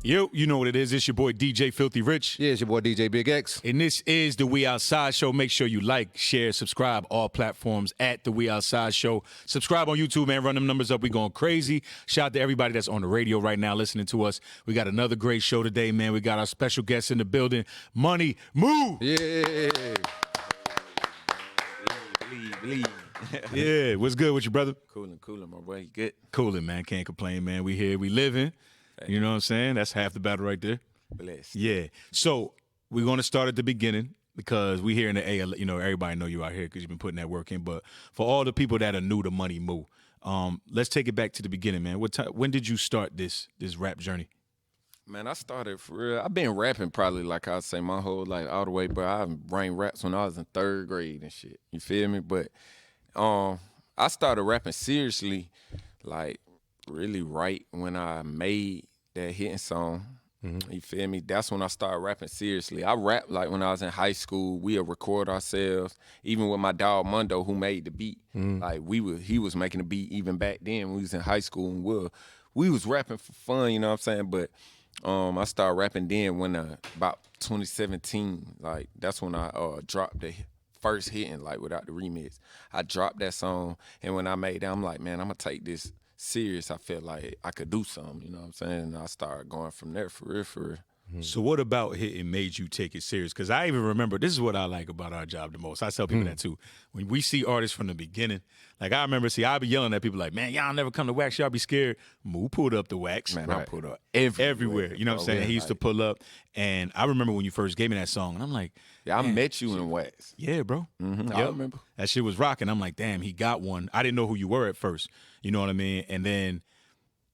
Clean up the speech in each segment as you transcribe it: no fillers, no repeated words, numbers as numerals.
Yo, you know what it is. It's your boy DJ Filthy Rich. Yeah, it's your boy DJ Big X. And this is the We Outside Show. Make sure you like, share, subscribe, all platforms at the We Outside Show. Subscribe on YouTube, man. Run them numbers up. We going crazy. Shout out to everybody that's on the radio right now listening to us. We got another great show today, man. We got our special guests in the building. Money, move. Yeah. Believe. Yeah, what's good with you, brother? Coolin', my boy. You good? Coolin', man. Can't complain, man. We here, we living. You know what I'm saying? That's half the battle right there. Blessed. Yeah. So we're going to start at the beginning because we here in the A, you know, everybody know you out here because you've been putting that work in. But for all the people that are new to Money Moo, let's take it back to the beginning, man. When did you start this rap journey? Man, I started for real. I've been rapping probably, like I say, my whole life all the way, but I ran raps when I was in 3rd grade and shit. You feel me? But I started rapping seriously, like, really right when I made that Hittin song. Mm-hmm. You feel me? That's when I started rapping seriously. I rapped like when I was in high school. We'd record ourselves, even with my dog Mondo, who made the beat. Mm-hmm. Like he was making the beat even back then when we was in high school, and we was rapping for fun. You know what I'm saying? But I started rapping then when about 2017. Like that's when I dropped the first Hittin, like without the remix. I dropped that song, and when I made that, I'm like, man, I'm gonna take this serious. I felt like I could do something, you know what I'm saying? And I started going from there for real. Mm-hmm. So what about Hittin made you take it serious? Because I even remember, this is what I like about our job the most. I tell people that too. When we see artists from the beginning, like I remember, I be yelling at people like, man, y'all never come to wax, y'all be scared. Moo pulled up the wax. Man, right. I pulled up everywhere. You know what I'm saying? He used to pull up. And I remember when you first gave me that song, and I'm like, yeah, I met you in wax. Yeah, bro. Mm-hmm. I remember. That shit was rocking. I'm like, damn, he got one. I didn't know who you were at first. You know what I mean? And then,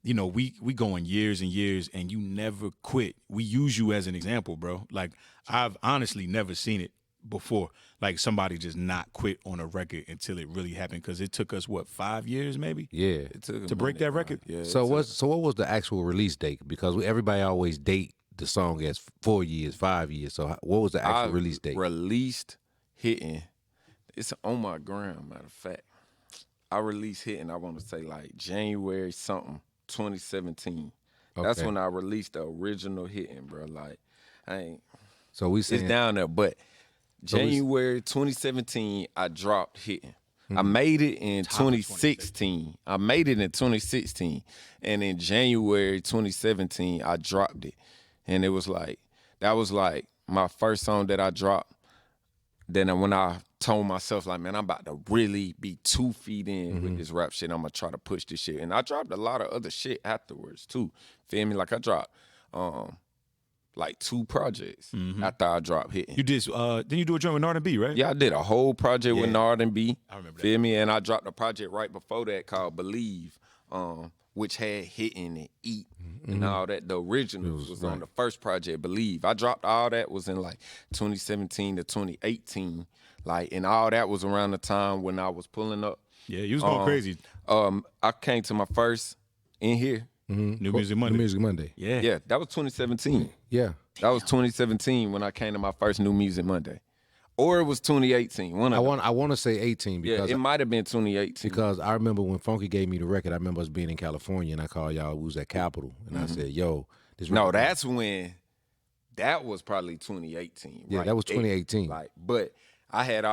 you know, we going years and years, and you never quit. We use you as an example, bro. Like, I've honestly never seen it before. Like, somebody just not quit on a record until it really happened, because it took us, 5 years maybe? Yeah. To break that record? Yeah. So what was the actual release date? Because everybody always date the song as 4 years, 5 years. So what was the actual release date? Released Hittin. It's on my gram, matter of fact. I released Hittin, I want to say like January something, 2017. Okay. That's when I released the original Hittin, bro. Like, So we saying, it's down there, but January 2017, I dropped Hittin. I made it in 2016. And in January 2017, I dropped it. And it was like, that was like my first song that I dropped. Then when I told myself, like, man, I'm about to really be 2 feet in with this rap shit. I'm going to try to push this shit. And I dropped a lot of other shit afterwards, too. Feel me? Like, I dropped, like, 2 projects after I dropped Hittin. You did, didn't you do a joint with Nard&B, right? Yeah, I did a whole project with Nard&B. I remember that. Feel me? And I dropped a project right before that called Believe, which had Hittin and Eat and all that. The original was on the first project, Believe. I dropped all that, was in like 2017 to 2018. Like, and all that was around the time when I was pulling up. Yeah, you was going crazy. I came to my first in here. New Music Monday. New Music Monday. Yeah. Yeah, that was 2017. Yeah. That was 2017 when I came to my first New Music Monday. Or it was 2018. I want to say 18 because it might have been 2018. Because I remember when Funky gave me the record, I remember us being in California, and I called y'all, we was at Capitol, and I said, yo, this record. No, that's when, that was probably 2018. Yeah, right? that was 2018. Like, but I had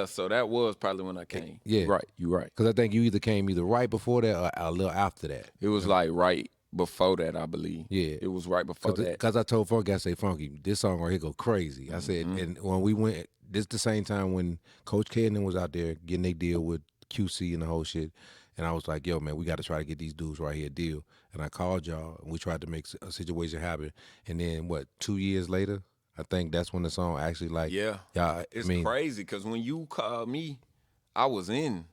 so that was probably when I came. Yeah. Right, you're right. Because I think you either came right before that or a little after that. It was like right before that, I believe. Yeah. It was right before that. Because I told Funky, I said, Funky, this song right here go crazy. I said, and when we went, this the same time when Coach Kedden was out there getting their deal with QC and the whole shit. And I was like, yo, man, we got to try to get these dudes right here a deal. And I called y'all, and we tried to make a situation happen. And then, 2 years later, I think that's when the song actually, like, y'all, it's crazy because when you called me, I was in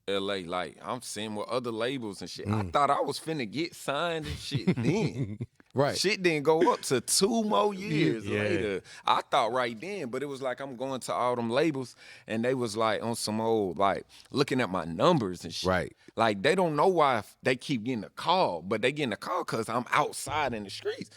LA, like, I'm seeing with other labels and shit. I thought I was finna get signed and shit then. Right. Shit didn't go up to 2 more years later. I thought right then, but it was like I'm going to all them labels and they was like on some old, like, looking at my numbers and shit. Right. Like, they don't know why they keep getting a call, but they getting a call because I'm outside in the streets.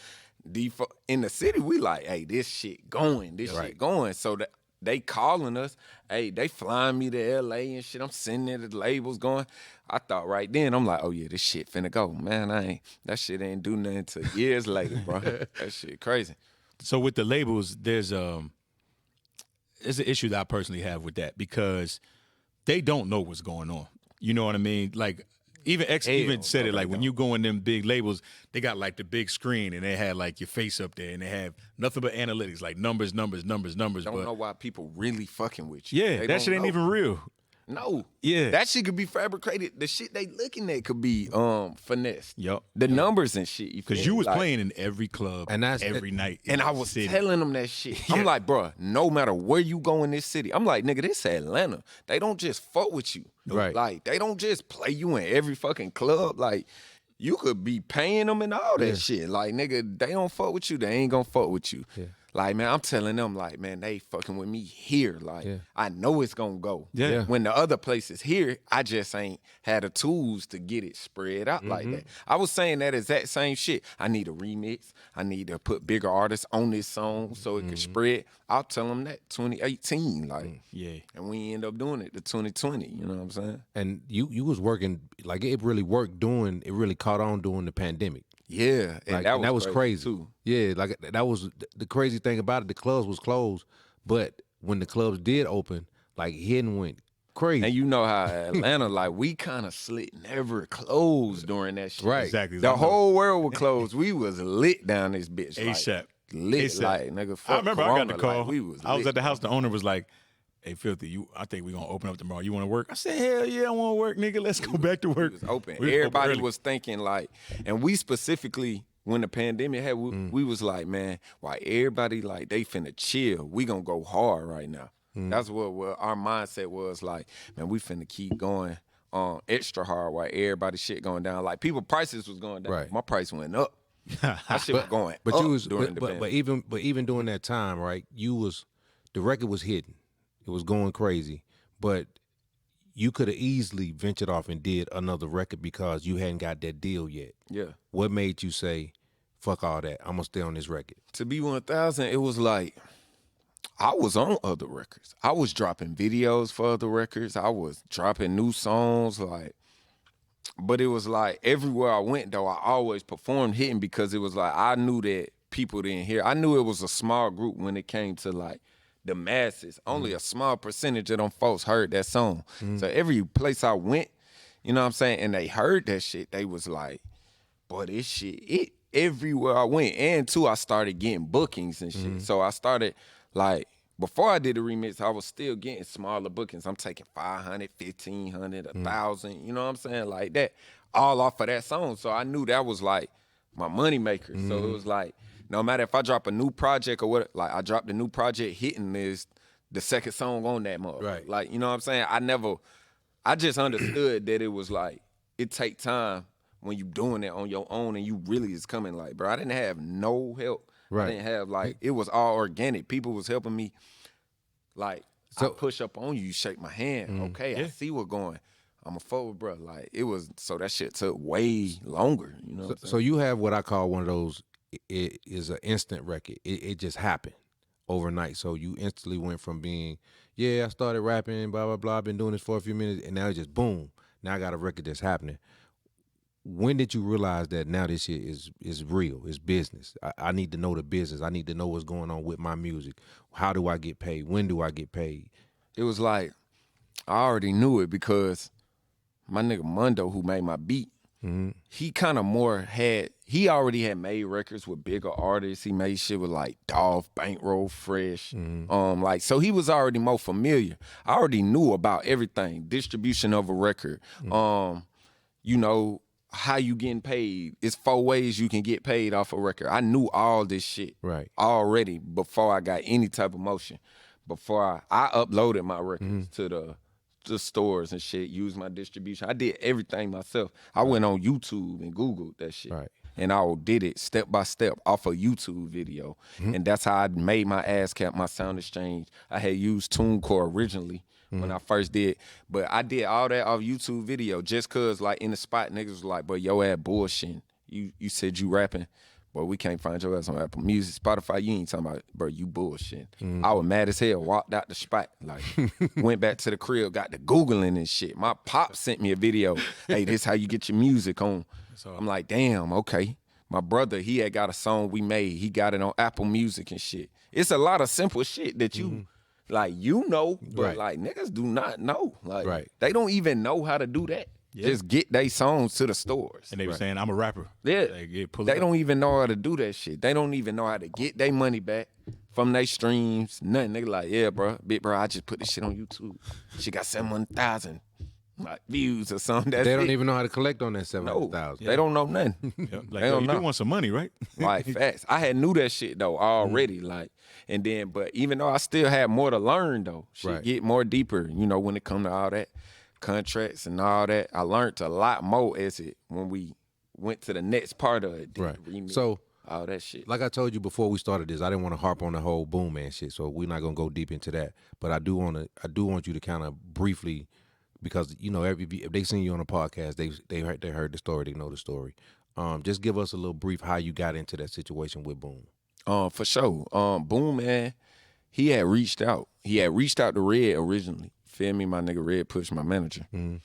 In the city, we like, hey, this shit going, shit going. So that they calling us. Hey, they flying me to LA and shit. I'm sitting there, the labels going. I thought right then, I'm like, oh yeah, this shit finna go. Man, that shit ain't do nothing till years later, bro. That shit crazy. So with the labels, there's an issue that I personally have with that because they don't know what's going on. You know what I mean? Like even X even said it, like when you go in them big labels, they got like the big screen and they had like your face up there and they have nothing but analytics, like numbers. Don't know why people really fucking with you. Yeah, that shit ain't even real. No. Yeah. That shit could be fabricated. The shit they looking at could be finessed. Yup. The numbers and shit. Because you was playing in every club and every night. And I was telling them that shit. I'm like, bro, no matter where you go in this city, I'm like, nigga, this Atlanta. They don't just fuck with you. Right. Like, they don't just play you in every fucking club. Like, you could be paying them and all that shit. Like, nigga, they don't fuck with you. They ain't gonna fuck with you. Yeah. Like, man, I'm telling them, like, man, they fucking with me here. Like, I know it's gonna go. Yeah. When the other places here, I just ain't had the tools to get it spread out like that. I was saying that exact same shit. I need a remix. I need to put bigger artists on this song so it can spread. I'll tell them that 2018, like, and we end up doing it to 2020. You know what I'm saying? And you was working, like, it really worked it really caught on during the pandemic. Yeah, and that was crazy too. Yeah, like that was the crazy thing about it. The clubs was closed, but when the clubs did open, like Hittin went crazy. And you know how Atlanta, like we kind of slit, never closed during that shit. Right, exactly. The whole world was closed. We was lit down this bitch. ASAP. Like, lit, ASAP. like nigga. Fuck I remember Corona, I got the call. Like, I was at the house. The owner was like, "Hey, Filthy, I think we're gonna open up tomorrow. You want to work?" I said, "Hell yeah, I want to work, nigga. Let's go back to work." It was open. Everybody was thinking like, and we specifically, when the pandemic had, we was like, man, why everybody like they finna chill? We gonna go hard right now. That's what our mindset was like. Man, we finna keep going extra hard while everybody shit going down. Like people prices was going down. Right. My price went up. That shit was going but up you was during the pandemic. but even during that time, right? The record was hitting. It was going crazy, but you could have easily ventured off and did another record because you hadn't got that deal yet. Yeah. What made you say, fuck all that, I'm gonna stay on this record? To be 1000, it was like I was on other records. I was dropping videos for other records. I was dropping new songs, like, but it was like everywhere I went though, I always performed Hittin because it was like I knew that people didn't hear. I knew it was a small group when it came to like the masses. Only a small percentage of them folks heard that song. So every place I went, you know what I'm saying, and they heard that shit, they was like, boy, this shit, everywhere I went. And too, I started getting bookings and shit. So I started, like, before I did the remix, I was still getting smaller bookings. I'm taking 500, 1,500, 1,000, you know what I'm saying, like that, all off of that song. So I knew that was like my money maker. So it was like, no matter if I drop a new project or what, like I dropped a new project, Hittin is the second song on that motherfucker. Right. Like, you know what I'm saying? I just understood that it was like, it take time when you doing it on your own and you really is coming like, bro, I didn't have no help. Right. I didn't have like, it was all organic. People was helping me. Like, I push up on you, you shake my hand. Okay, I see what's going. I'm a forward, bro. Like, it was, so that shit took way longer, you know what I'm saying? So you have what I call one of those, it is an instant record. It just happened overnight. So you instantly went from being, yeah, I started rapping, blah, blah, blah, I've been doing this for a few minutes, and now it's just boom. Now I got a record that's happening. When did you realize that now this shit is real, it's business? I need to know the business. I need to know what's going on with my music. How do I get paid? When do I get paid? It was like, I already knew it because my nigga Mondo, who made my beat, he kind of he already had made records with bigger artists. He made shit with like Dolph, Bankroll, Fresh. Like, so he was already more familiar. I already knew about everything. Distribution of a record. You know, how you getting paid. It's 4 ways you can get paid off a record. I knew all this shit already before I got any type of motion. Before I uploaded my records to the stores and shit, used my distribution. I did everything myself. I went on YouTube and Googled that shit. And I did it step by step off a YouTube video. And that's how I made my ASCAP, my sound exchange. I had used TuneCore originally when I first did. But I did all that off YouTube video just cause like in the spot niggas was like, but yo ass bullshitting. You said you rapping. Boy, we can't find your ass on Apple Music, Spotify. You ain't talking about, bro, you bullshit. I was mad as hell, walked out the spot, like, went back to the crib, got to Googling and shit. My pop sent me a video. Hey, this how you get your music on. I'm like, damn, okay. My brother, he had got a song we made. He got it on Apple Music and shit. It's a lot of simple shit that you, like, you know, but, like, niggas do not know. Like, they don't even know how to do that. Yeah. Just get they songs to the stores. And they were saying, I'm a rapper. Yeah. They don't even know how to do that shit. They don't even know how to get their money back from their streams. Nothing. They like, yeah, bro, big bro, I just put this shit on YouTube. She got 700,000 like views or something. That's they don't it. even know how to collect on that 700,000. They don't know nothing. Like, they don't know. You do want some money, right? Like, facts. I had knew that shit though already. Like, and then, but even though I still had more to learn though, shit get more deeper. You know, when it come to all that. Contracts and all that, I learned a lot more when we went to the next part of it. Remix, so all that shit. Like I told you before we started this, I didn't want to harp on the whole Boomman shit, so we're not gonna go deep into that. But I do want you to kind of briefly, because you know, if they seen you on a podcast, they heard the story, they know the story. Just give us a little brief how you got into that situation with Boom. For sure. Boomman, he had reached out. He had reached out to Red originally. Feel me, my nigga Red Push, my manager. And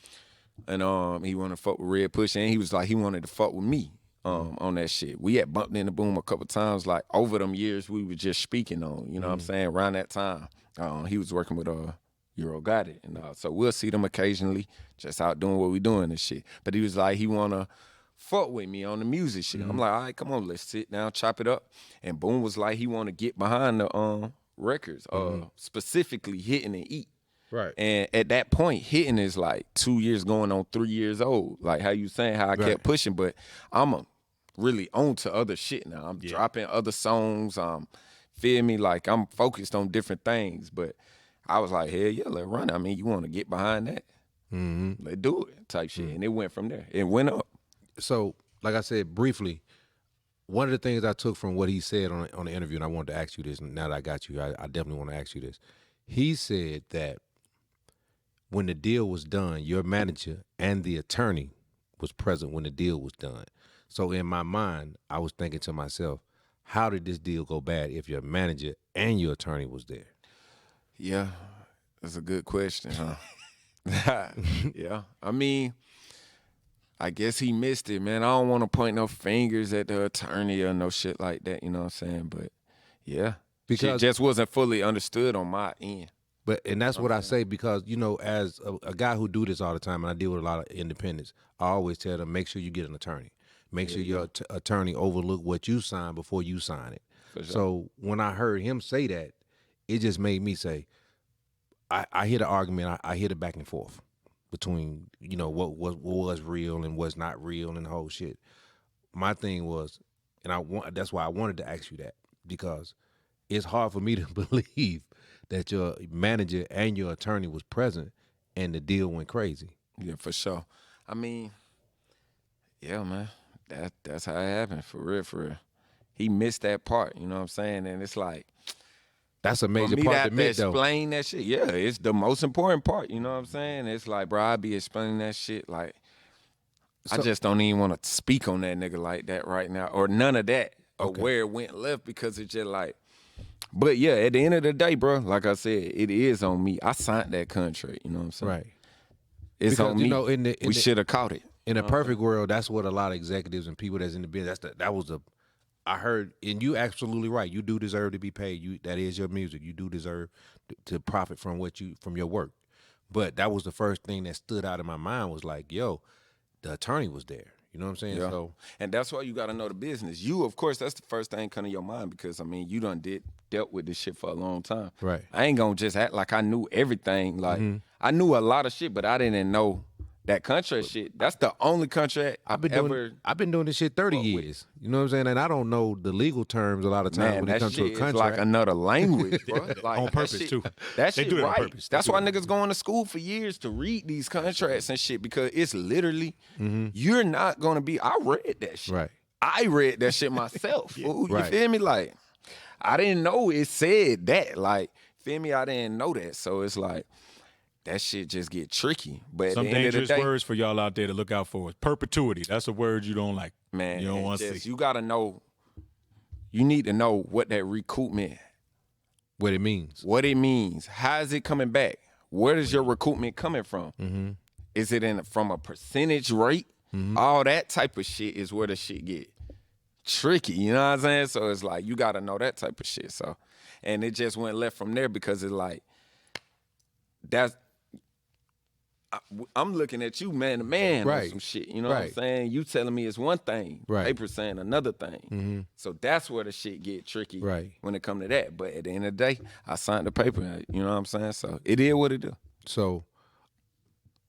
he wanted to fuck with Red Push, and he was like, he wanted to fuck with me on that shit. We had bumped into Boom a couple times, like over them years we were just speaking on, you know what I'm saying, around that time. He was working with Euro Got It, and so we'll see them occasionally, just out doing what we doing and shit. But he was like, he wanna fuck with me on the music shit. I'm like, all right, come on, let's sit down, chop it up. And Boom was like, he wanna get behind the records, specifically Hittin and Eat. Right. And at that point, Hittin is like 2 years going on 3 years old. Like how you saying, how I kept pushing, but I'm really on to other shit now. I'm dropping other songs. Feel me? Like I'm focused on different things. But I was like, hell yeah, let's run. I mean, you want to get behind that? Let's do it type shit. And it went from there. It went up. So, like I said, briefly, one of the things I took from what he said on the interview, and I wanted to ask you this, and now that I got you, I definitely want to ask you this. He said that when the deal was done, your manager and the attorney was present when the deal was done. So in my mind, I was thinking to myself, how did this deal go bad if your manager and your attorney was there? Yeah, that's a good question, huh? Yeah, I mean, I guess he missed it, man. I don't want to point no fingers at the attorney or no shit like that, you know what I'm saying? But yeah, because shit just wasn't fully understood on my end. And that's what I say, because, you know, as a guy who do this all the time, and I deal with a lot of independents, I always tell them, make sure you get an attorney. Make sure your attorney overlook what you sign before you sign it. Sure. So when I heard him say that, it just made me say, I hear the argument, I hear the back and forth between, you know, what was real and what's not real and the whole shit. My thing was, that's why I wanted to ask you that, because it's hard for me to believe that your manager and your attorney was present and the deal went crazy. Yeah, for sure. I mean, yeah, man, that's how it happened, for real, for real. He missed that part, you know what I'm saying? And it's like, that's a major part to admit, though. Explain that shit. Yeah, it's the most important part, you know what I'm saying? It's like, bro, I be explaining that shit like, I just don't even want to speak on that nigga like that right now, or none of that, or where it went left, because it's just like, but yeah, at the end of the day, bro, like I said, it is on me. I signed that contract, you know what I'm saying? Right. It's because, on me. You know, we should have caught it. In a perfect world, that's what a lot of executives and people that's in the business, I heard, and you absolutely right. You do deserve to be paid. That is your music. You do deserve to profit from your work. But that was the first thing that stood out in my mind, was like, yo, the attorney was there. You know what I'm saying? Yeah. So, and that's why you got to know the business. You, of course, that's the first thing come to your mind, because, I mean, you done dealt with this shit for a long time. Right. I ain't going to just act like I knew everything. Like, I knew a lot of shit, but I didn't know that contract shit. That's the only contract I've been doing this shit 30 years. You know what I'm saying? And I don't know the legal terms a lot of times when it comes to a contract. Like another language, bro. Like, on purpose, too. That shit do it right. on purpose. That's why niggas going to school for years to read these contracts and shit, because it's literally, you're not going to be, I read that shit. Right. I read that shit myself. Fool. You Right. feel me? Like, I didn't know it said that. Like, feel me? I didn't know that. So it's like, that shit just get tricky. But some at the end dangerous of the day, words for y'all out there to look out for is perpetuity. That's a word you don't like. Man, you don't want to see. You got to know you need to know what that recoupment, What it means. what it means. How is it coming back? Where is your recoupment coming from? Mm-hmm. Is it from a percentage rate? Mm-hmm. All that type of shit is where the shit get tricky. You know what I'm saying? So it's like you got to know that type of shit. So, and it just went left from there because it's like I'm looking at you man to man on some shit. You know what I'm saying? You telling me it's one thing, paper saying another thing. Mm-hmm. So that's where the shit get tricky when it come to that. But at the end of the day, I signed the paper. You know what I'm saying? So it is what it is. So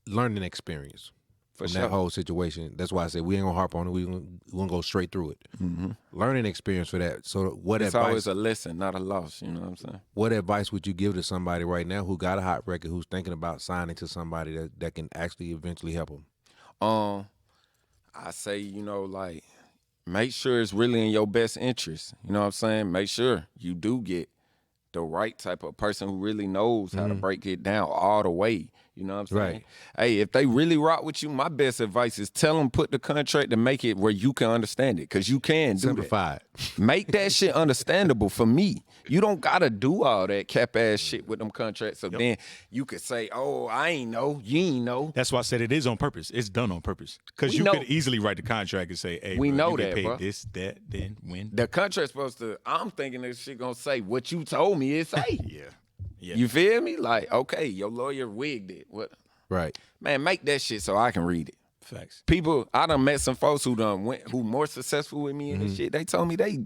learning experience from that whole situation. That's why I said we ain't gonna harp on it. We gonna go straight through it. Mm-hmm. Learning experience for that. So what it's advice? Always a lesson, not a loss. You know what I'm saying? What advice would you give to somebody right now who got a hot record, who's thinking about signing to somebody that can actually eventually help them? I say, you know, like make sure it's really in your best interest. You know what I'm saying? Make sure you do get the right type of person who really knows how to break it down all the way. You know what I'm saying? Right. Hey, if they really rock with you, my best advice is tell them put the contract to make it where you can understand it, because you can do Simplify that. it. Make that shit understandable for me. You don't got to do all that cap-ass shit with them contracts. So then you could say, oh, I ain't know, you ain't know. That's why I said it is on purpose. It's done on purpose. Because you could easily write the contract and say, hey, we bro, know you that, get paid bro. this, that, then, when. The contract's supposed to, I'm thinking this shit gonna say what you told me it say. Yeah. You feel me? Like, okay, your lawyer wigged it. What? Right. Man, make that shit so I can read it. Facts. People, I done met some folks who more successful with me and this shit. They told me they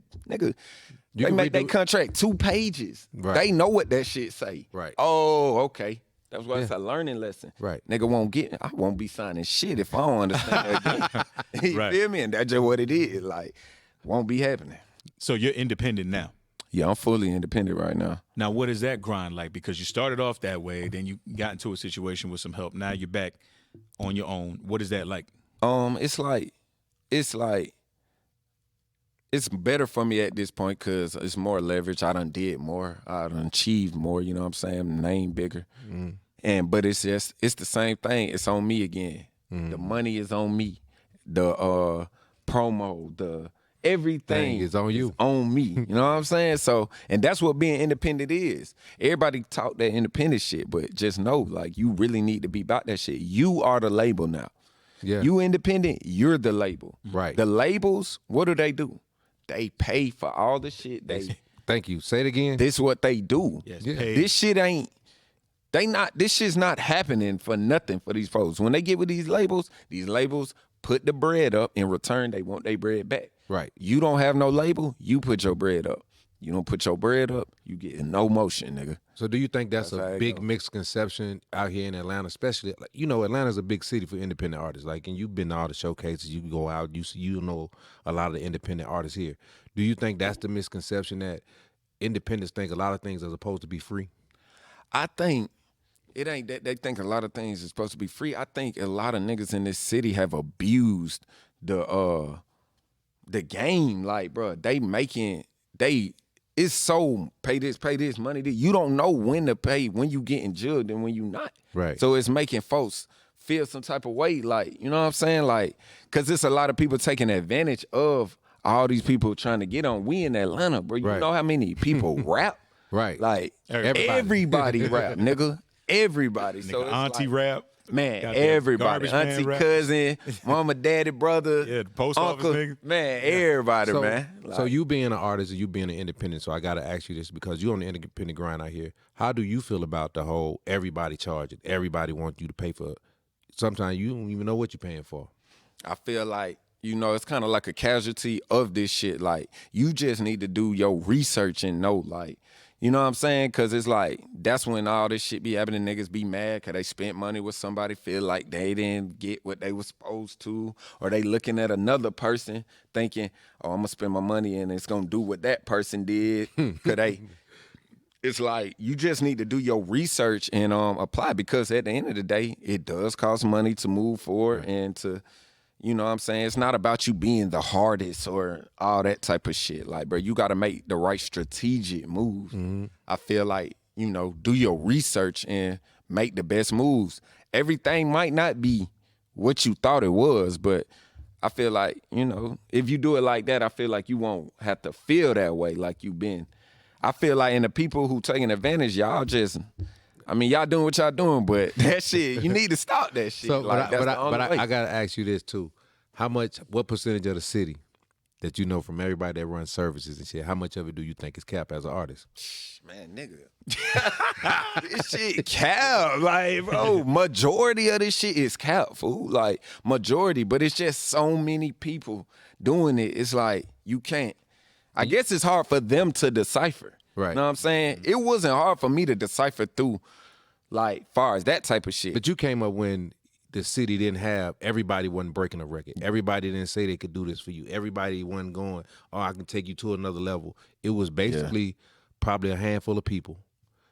make their contract 2 pages. Right. They know what that shit say. Right. Oh, okay. That's why it's a learning lesson. Right. Nigga I won't be signing shit if I don't understand that again. You feel me? And that's just what it is. Like, won't be happening. So you're independent now. Yeah, I'm fully independent right now. Now, what is that grind like? Because you started off that way, then you got into a situation with some help. Now you're back on your own. What is that like? It's better for me at this point because it's more leverage. I done did more. I done achieved more. You know what I'm saying? Name bigger. But it's the same thing. It's on me again. The money is on me. The promo, the everything is on you. On me. You know what I'm saying? So, and that's what being independent is. Everybody talk that independent shit, but just know, like, you really need to be about that shit. You are the label now. Yeah. You independent, you're the label. Right. The labels, what do? They pay for all the shit. Thank you. Say it again. This is what they do. Yes, This shit this shit's not happening for nothing for these folks. When they get with these labels put the bread up. In return, they want their bread back. Right. You don't have no label, you put your bread up. You don't put your bread up, you get no motion, nigga. So do you think that's a big misconception out here in Atlanta, especially, like, you know, Atlanta's a big city for independent artists. Like, and you've been to all the showcases, you go out, you know a lot of the independent artists here. Do you think that's the misconception, that independents think a lot of things are supposed to be free? I think it ain't that they think a lot of things are supposed to be free. I think a lot of niggas in this city have abused the game. Like, bro, it's so pay this, money this. You don't know when to pay, when you getting judged and when you not. Right. So it's making folks feel some type of way, like, you know what I'm saying? Like, because there's a lot of people taking advantage of all these people trying to get on. We in Atlanta, bro. You know how many people rap? Right. Like, everybody rap, nigga. Everybody. Nigga, So it's auntie like, rap. man, Goddamn everybody. garbage man Auntie, rap. cousin, mama, daddy, brother. Yeah, the post uncle, office nigga. man, everybody, So, man. so you being an artist and you being an independent, so I got to ask you this because you on the independent grind out here. How do you feel about the whole everybody charging? Everybody wants you to pay for it. Sometimes you don't even know what you're paying for. I feel like, you know, it's kind of like a casualty of this shit. Like, you just need to do your research and know, like, you know what I'm saying? Because it's like, that's when all this shit be happening. Niggas be mad because they spent money with somebody, feel like they didn't get what they was supposed to, or they looking at another person thinking, oh, I'm going to spend my money and it's going to do what that person did. It's like, you just need to do your research and apply, because at the end of the day, it does cost money to move forward and to, you know what I'm saying? It's not about you being the hardest or all that type of shit. Like, bro, you got to make the right strategic moves. I feel like, you know, do your research and make the best moves. Everything might not be what you thought it was, but I feel like, you know, if you do it like that, I feel like you won't have to feel that way like you've been. I feel like, and the people who taking advantage, y'all just, I mean, y'all doing what y'all doing, but that shit, you need to stop that shit. So, like, but that's the only way. I gotta ask you this too: what percentage of the city that you know from everybody that runs services and shit, how much of it do you think is cap as an artist? Man, nigga. This shit cap. Like, bro, majority of this shit is cap, fool. Like, majority. But it's just so many people doing it. It's like, you can't. I guess it's hard for them to decipher. Right. You know what I'm saying? It wasn't hard for me to decipher through, like, far as that type of shit. But you came up when the city didn't have, everybody wasn't breaking a record. Everybody didn't say they could do this for you. Everybody wasn't going, oh, I can take you to another level. It was basically probably a handful of people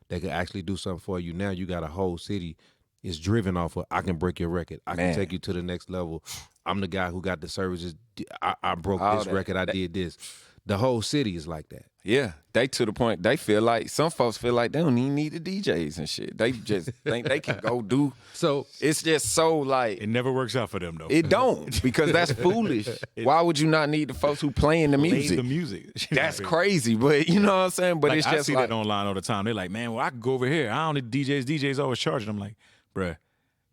that could actually do something for you. Now you got a whole city is driven off of, I can break your record. I can take you to the next level. I'm the guy who got the services. I broke this record. I did this. The whole city is like that. Yeah, they to the point, they feel like, some folks feel like they don't even need the DJs and shit. They just think they can go do. So it's just so like. It never works out for them, though. It don't, because that's foolish. Why would you not need the folks who playing the music? Play the music. That's crazy, but you know what I'm saying? But like, it's I just see like. that online all the time. They're like, man, well, I can go over here. I don't need DJs. DJs always charging. I'm like, bruh,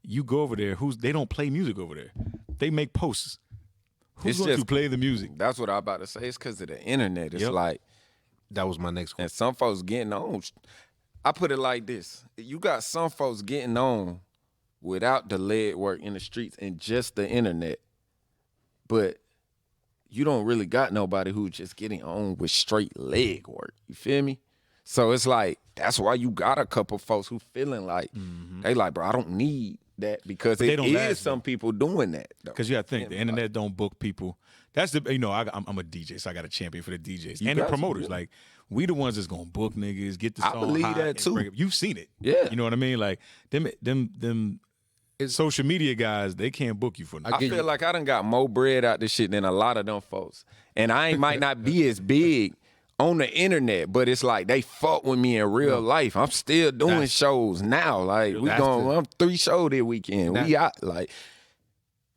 you go over there. They don't play music over there. They make posts. Who's going to play the music? That's what I'm about to say. It's because of the internet. It's like. That was my next one. And some folks getting on. I put it like this. You got some folks getting on without the lead work in the streets and just the internet. But you don't really got nobody who just getting on with straight leg work. You feel me? So it's like, that's why you got a couple folks who feeling like, they like, bro, I don't need that, because it is some people doing that. Because you got to think, the internet don't book people. That's the, you know, I'm a DJ, so I got a champion for the DJs and the promoters. Like, we the ones that's gonna book niggas, get the song. I believe that too. You've seen it. Yeah. You know what I mean? Like, them social media guys, they can't book you for nothing. I feel like I done got more bread out this shit than a lot of them folks. And I might not be as big on the internet, but it's like they fuck with me in real life. I'm still doing shows now. Like, I'm 3 shows this weekend. We out, like,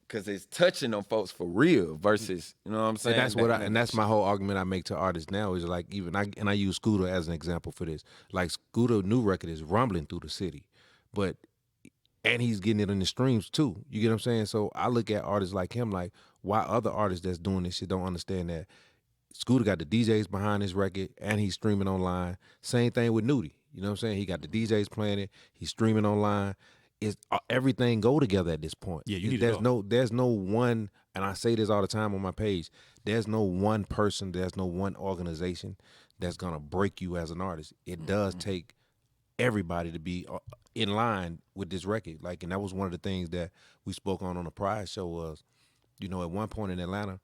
because it's touching on folks for real versus, you know what I'm saying? And that's my whole argument I make to artists now is like, I use Scooter as an example for this. Like, Scooter new record is rumbling through the city, and he's getting it in the streams too. You get what I'm saying? So I look at artists like him, like, why other artists that's doing this shit don't understand that Scooter got the DJs behind his record and he's streaming online. Same thing with Nudie. You know what I'm saying? He got the DJs playing it. He's streaming online. Everything go together at this point. Yeah, you need there's no one, and I say this all the time on my page, there's no one person, there's no one organization that's gonna break you as an artist. It does take everybody to be in line with this record. Like, and that was one of the things that we spoke on the prior show was, you know, at one point in Atlanta,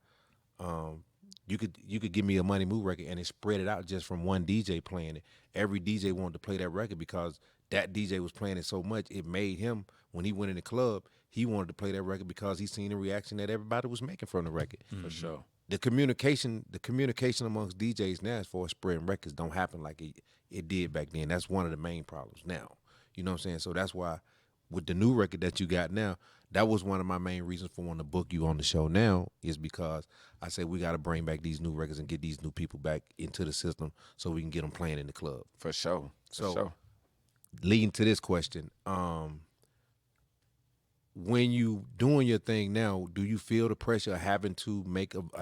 you could give me a Money Move record and it spread it out just from one DJ playing it. Every DJ wanted to play that record because that DJ was playing it so much, it made him, when he went in the club, he wanted to play that record because he seen the reaction that everybody was making from the record. For sure. The communication amongst DJs now as far as spreading records don't happen like it did back then. That's one of the main problems now. You know what I'm saying? So that's why with the new record that you got now, that was one of my main reasons for wanting to book you on the show now, is because I said we got to bring back these new records and get these new people back into the system so we can get them playing in the club. For sure. Leading to this question, when you doing your thing now, do you feel the pressure of having to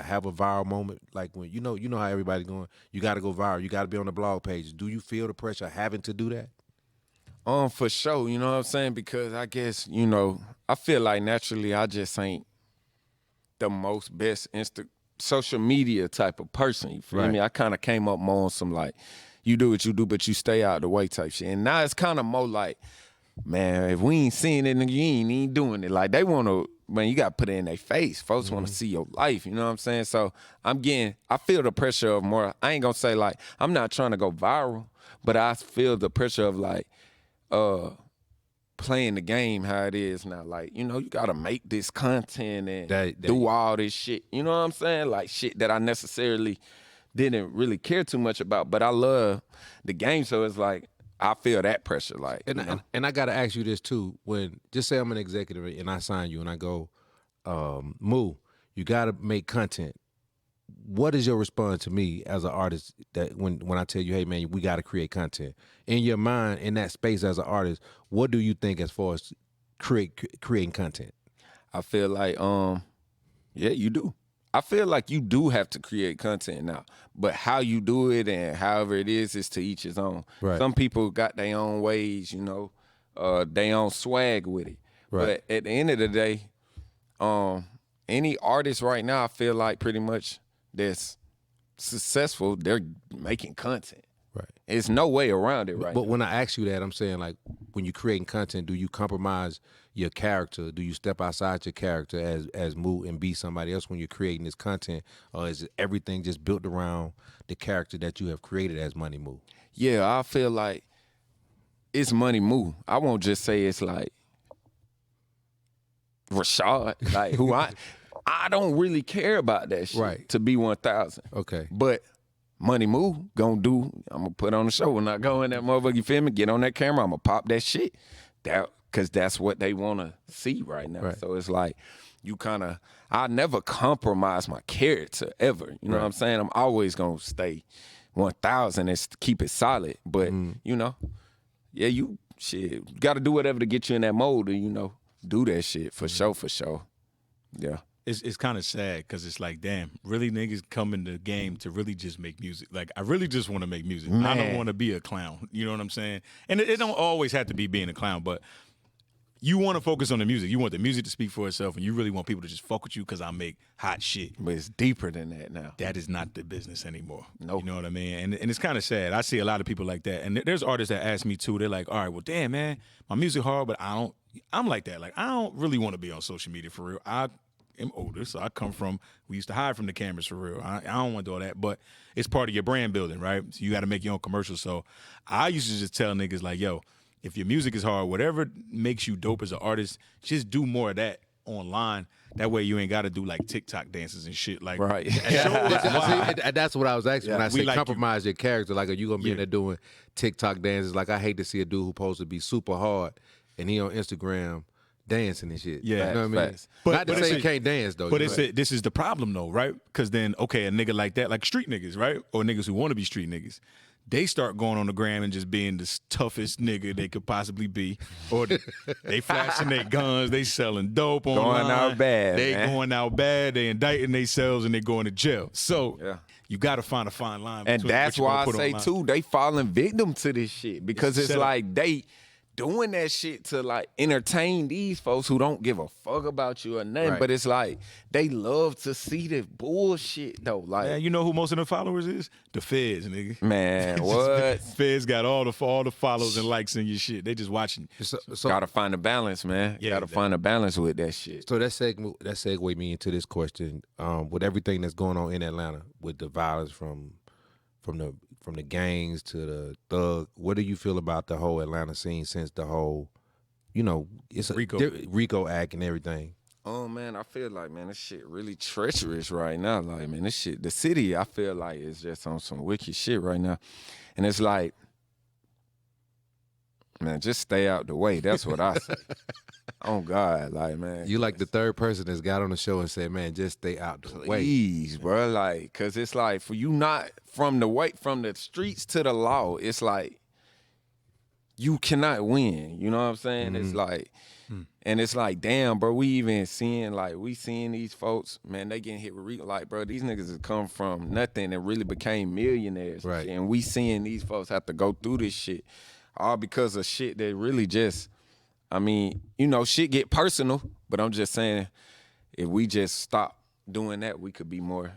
have a viral moment? Like, when you know how everybody's going, you got to go viral, you got to be on the blog page. Do you feel the pressure of having to do that? For sure, you know what I'm saying? Because I guess, you know, I feel like naturally I just ain't the most best social media type of person. You feel me? I kind of came up more on some like, you do what you do, but you stay out of the way type shit. And now it's kind of more like, man, if we ain't seeing it, nigga, you ain't even doing it. Like, they want to, man, you got to put it in their face. Folks want to see your life, you know what I'm saying? So I feel the pressure of more, I ain't going to say like, I'm not trying to go viral, but I feel the pressure of like, playing the game how it is now. Like, you know, you got to make this content and do all this shit. You know what I'm saying? Like, shit that I necessarily didn't really care too much about, but I love the game, so it's like I feel that pressure. Like, and I gotta ask you this too. When, just say I'm an executive and I sign you and I go, Moo, you got to make content. What is your response to me as an artist that when I tell you, hey man, we got to create content? In your mind, in that space as an artist, what do you think as far as creating content? I feel like, yeah, you do. I feel like you do have to create content now, but how you do it and however it is to each his own. Right. Some people got their own ways, you know, their own swag with it. Right. But at the end of the day, any artist right now, I feel like pretty much that's successful, they're making content. Right. There's no way around it right But now. when I ask you that, I'm saying like when you're creating content, do you compromise your character? Do you step outside your character as Moo and be somebody else when you're creating this content? Or is everything just built around the character that you have created as Money Moo? Yeah, I feel like it's Money Moo. I won't just say it's like Rashad, like who I don't really care about that shit Right. to be 1,000. Okay. But Money Moo gonna do, I'm gonna put on the show when I go in that motherfucker, you feel me? Get on that camera, I'm gonna pop that shit. Cause that's what they wanna see right now. Right. So it's like I never compromise my character ever. You know what I'm saying? I'm always gonna stay 1,000 and keep it solid. But you know, yeah, you gotta do whatever to get you in that mode to, you know, do that shit for sure. Yeah. It's kind of sad because it's like, damn, really niggas come in the game to really just make music. Like, I really just want to make music. I don't want to be a clown. You know what I'm saying? And it don't always have to be being a clown, but you want to focus on the music. You want the music to speak for itself, and you really want people to just fuck with you because I make hot shit. But it's deeper than that now. That is not the business anymore. Nope. You know what I mean? And it's kind of sad. I see a lot of people like that. And there's artists that ask me too. They're like, all right, well, damn, man, my music hard, but I'm like that. Like, I don't really want to be on social media for real. I am older, so we used to hide from the cameras for real. I don't want to do all that, but it's part of your brand building, right? So you got to make your own commercials. So I used to just tell niggas like, yo, if your music is hard, whatever makes you dope as an artist, just do more of that online. That way you ain't got to do like TikTok dances and shit. Like, Right. That's what I was asking when I We say like compromise your character. Like, are you gonna be in Yeah. there doing TikTok dances? Like, I hate to see a dude who's supposed to be super hard and he on Instagram dancing and shit. Yeah. You know what I mean? Facts. Not to But say it's you can't dance though. But you know? this is the problem though, right? Because then, okay, a nigga like that, like street niggas, right? Or niggas who want to be street niggas, they start going on the gram and just being the toughest nigga they could possibly be. Or they flashing their guns, they selling dope online. out bad, They man. going out bad, they indicting themselves and they going to jail. So Yeah. you got to find a fine line. And between that's what you why I gonna put say online. too, they falling victim to this shit because It's it's setup. like they doing that shit to like entertain these folks who don't give a fuck about you or nothing. Right. But it's like they love to see the bullshit though. Like, Man, you know who most of the followers is? The feds, nigga. man, what? Feds got all the follows and likes in your shit. They just watching. So Gotta find a balance, man. Yeah, Gotta find a balance with that shit. So that segue me into this question. With everything that's going on in Atlanta, with the violence from the gangs to the thug, what do you feel about the whole Atlanta scene since the whole, you know, it's a RICO Act and everything? Oh man, I feel like, man, this shit really treacherous right now. Like, man, this shit, the city, I feel like is just on some wicked shit right now. And it's like, man, just stay out the way. That's what I say. Oh God, like, man. You like the third person that's got on the show and said, "Man, just stay out the way." Please, bro. Like, cause it's like for you not from the streets to the law, it's like you cannot win. You know what I'm saying? It's like, and it's like, damn, bro. We seeing these folks, man. They getting hit with RICO. Like, bro, these niggas have come from nothing and really became millionaires. Right. And we seeing these folks have to go through this shit all because of shit that really just. I mean, you know, shit get personal, but I'm just saying, if we just stop doing that, we could be more,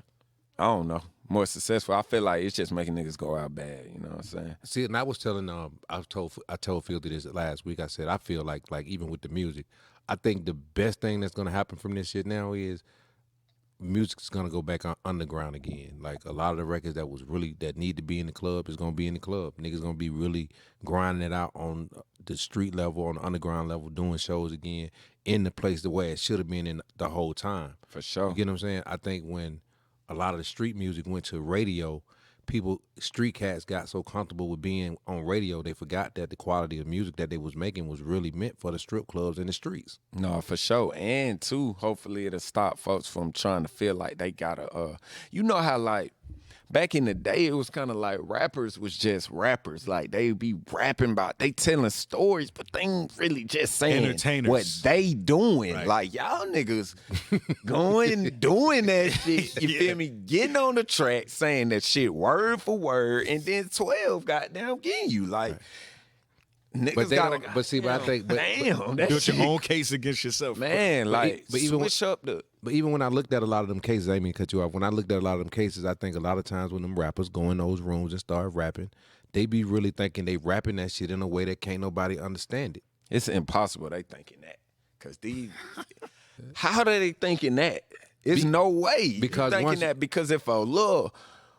I don't know, more successful. I feel like it's just making niggas go out bad. You know what I'm saying? See, and I was telling, I told Filthy this last week. I said I feel like even with the music, I think the best thing that's gonna happen from this shit now is music's gonna go back on underground again. Like a lot of the records that need to be in the club is gonna be in the club. Niggas gonna be really grinding it out on the street level, on the underground level, doing shows again in the place the way it should have been in the whole time. For sure. You get what I'm saying? I think when a lot of the street music went to radio, street cats got so comfortable with being on radio, they forgot that the quality of music that they was making was really meant for the strip clubs and the streets. No, for sure. And two, hopefully it'll stop folks from trying to feel like they gotta you know how like back in the day, it was kind of like rappers was just rappers. Like, they be rapping about, they telling stories, but they ain't really just saying Entertainers. what they doing. Right. Like, y'all niggas going and doing that shit, you feel me? Getting on the track, saying that shit word for word, and then 12 goddamn getting you. Like, niggas But they gotta, don't- but see, but I think- but- damn, that Build shit, your own case against yourself. man, like, but even when- switch up the... But even when I looked at a lot of them cases, I didn't mean to cut you off. When I looked at a lot of them cases, I think a lot of times when them rappers go in those rooms and start rapping, they be really thinking they rapping that shit in a way that can't nobody understand it. It's impossible they thinking that. Cause these, how are they thinking that? There's no way. because you thinking once- that because if a little